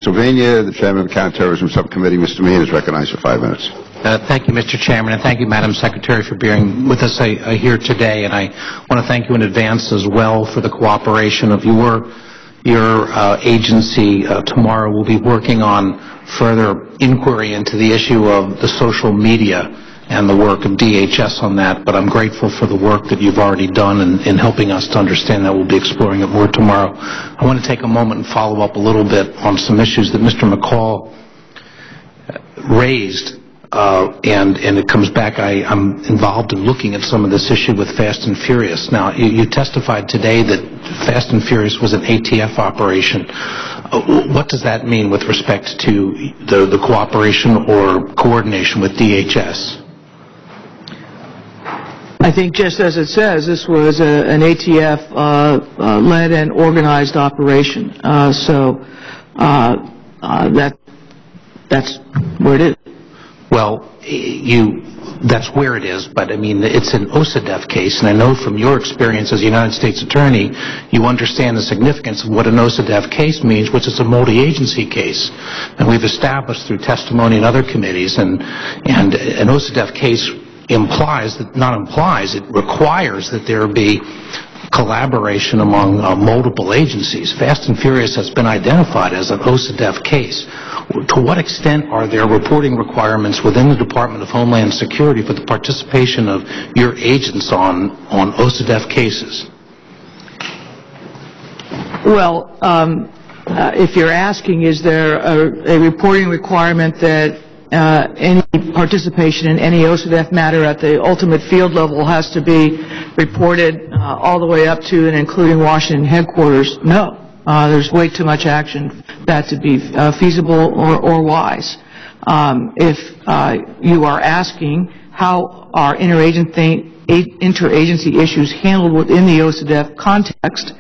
Pennsylvania, the chairman of the Counterterrorism Subcommittee, Mr. Meehan, is recognized for 5 minutes. Thank you, Mr. Chairman, and thank you, Madam Secretary, for being with us here today. And I want to thank you in advance as well for the cooperation of your agency. Tomorrow will be working on further inquiry into the issue of the social media and the work of DHS on that, but I'm grateful for the work that you've already done in helping us to understand that. We'll be exploring it more tomorrow. I want to take a moment and follow up a little bit on some issues that Mr. McCall raised, and it comes back. I'm involved in looking at some of this issue with Fast and Furious. Now, you testified today that Fast and Furious was an ATF operation. What does that mean with respect to the cooperation or coordination with DHS? I think just as it says, this was an ATF-led and organized operation. So that's where it is. Well, that's where it is, but I mean, it's an OSADEF case, and I know from your experience as a United States Attorney, you understand the significance of what an OSADEF case means, which is a multi-agency case. And we've established through testimony in other committees, and an OSADEF case it requires that there be collaboration among multiple agencies. Fast and Furious has been identified as an OSADEF case. To what extent are there reporting requirements within the Department of Homeland Security for the participation of your agents on OSADEF cases? Well, if you're asking, is there a reporting requirement that any participation in any OSADEF matter at the ultimate field level has to be reported all the way up to and including Washington headquarters? No. There's way too much action for that to be feasible or wise. If you are asking how are interagency issues handled within the OSADEF context,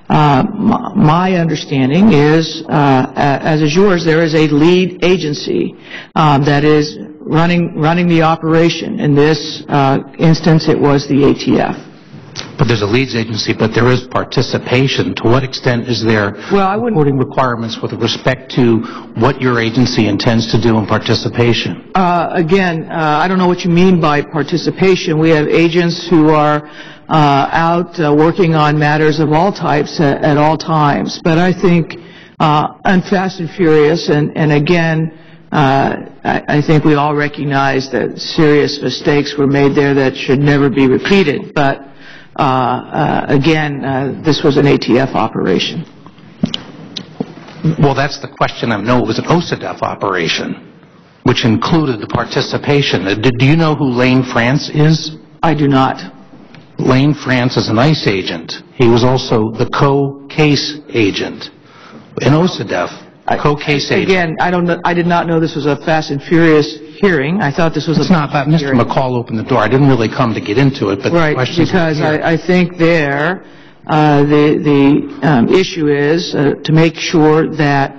my understanding is, as is yours, there is a lead agency that is running the operation. In this instance, it was the ATF. But there's a leads agency, but there is participation. To what extent is there reporting requirements with respect to what your agency intends to do in participation? Again, I don't know what you mean by participation. We have agents who are out working on matters of all types at all times. But I think on Fast and Furious, and again, I think we all recognize that serious mistakes were made there that should never be repeated. But again, this was an ATF operation. Well, that's the question. I know it was an OSADEF operation, which included the participation. Do you know who Lane France is? I do not. Lane France is an ICE agent. He was also the co-case agent in OSADEF. Co-case agent. Again, I did not know this was a Fast and Furious hearing. I thought this was a not that Mr. McCall opened the door. I didn't really come to get into it, but right, the question because I think there the issue is to make sure that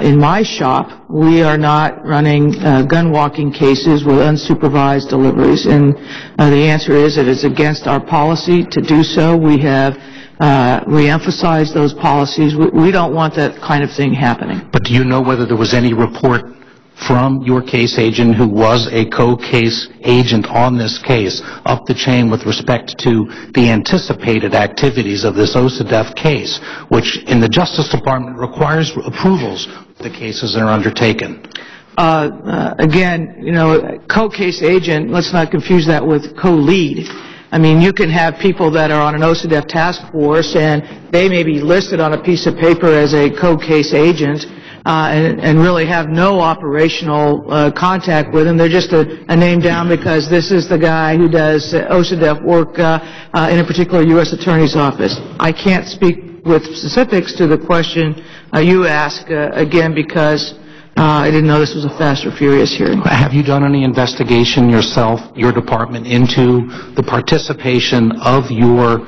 in my shop we are not running gun walking cases with unsupervised deliveries, and the answer is that it's against our policy to do so. We have re-emphasized those policies. We don't want that kind of thing happening. But do you know whether there was any report from your case agent who was a co-case agent on this case up the chain with respect to the anticipated activities of this OSADEF case, which in the Justice Department requires approvals for the cases that are undertaken? Again, you know, co-case agent, let's not confuse that with co-lead. I mean, you can have people that are on an OSADEF task force and they may be listed on a piece of paper as a co-case agent and really have no operational contact with them. They're just a name down because this is the guy who does OSADEF work in a particular U.S. Attorney's office. I can't speak with specifics to the question you ask, again, because I didn't know this was a Fast or Furious hearing. Have you done any investigation yourself, your department, into the participation of your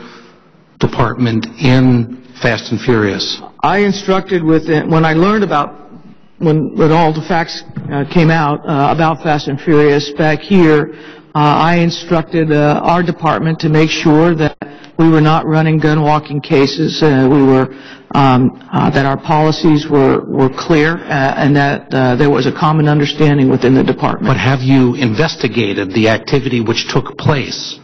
department in Fast and Furious? I instructed when I learned about, when all the facts came out about Fast and Furious back here, I instructed our department to make sure that we were not running gun walking cases. That our policies were clear and that there was a common understanding within the department. But have you investigated the activity which took place?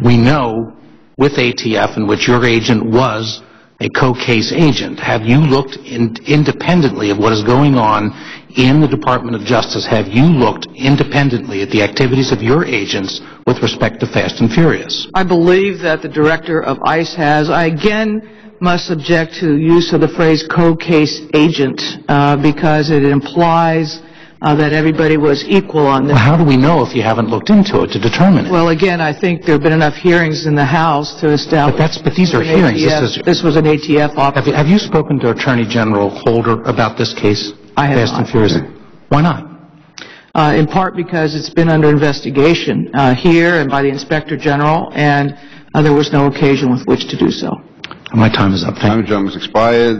We know with ATF in which your agent was a co-case agent. Have you looked independently of what is going on in the Department of Justice? Have you looked independently at the activities of your agents with respect to Fast and Furious? I believe that the director of ICE has. I again must object to use of the phrase co-case agent because it implies that everybody was equal on this. Well, how do we know if you haven't looked into it to determine it? Well, again, I think there have been enough hearings in the House to establish. But these are hearings. This was an ATF officer. Have you spoken to Attorney General Holder about this case? I have Fast not. and Furious. Why not? In part because it's been under investigation here and by the Inspector General, and there was no occasion with which to do so. My time is up. Thank you. Time has expired.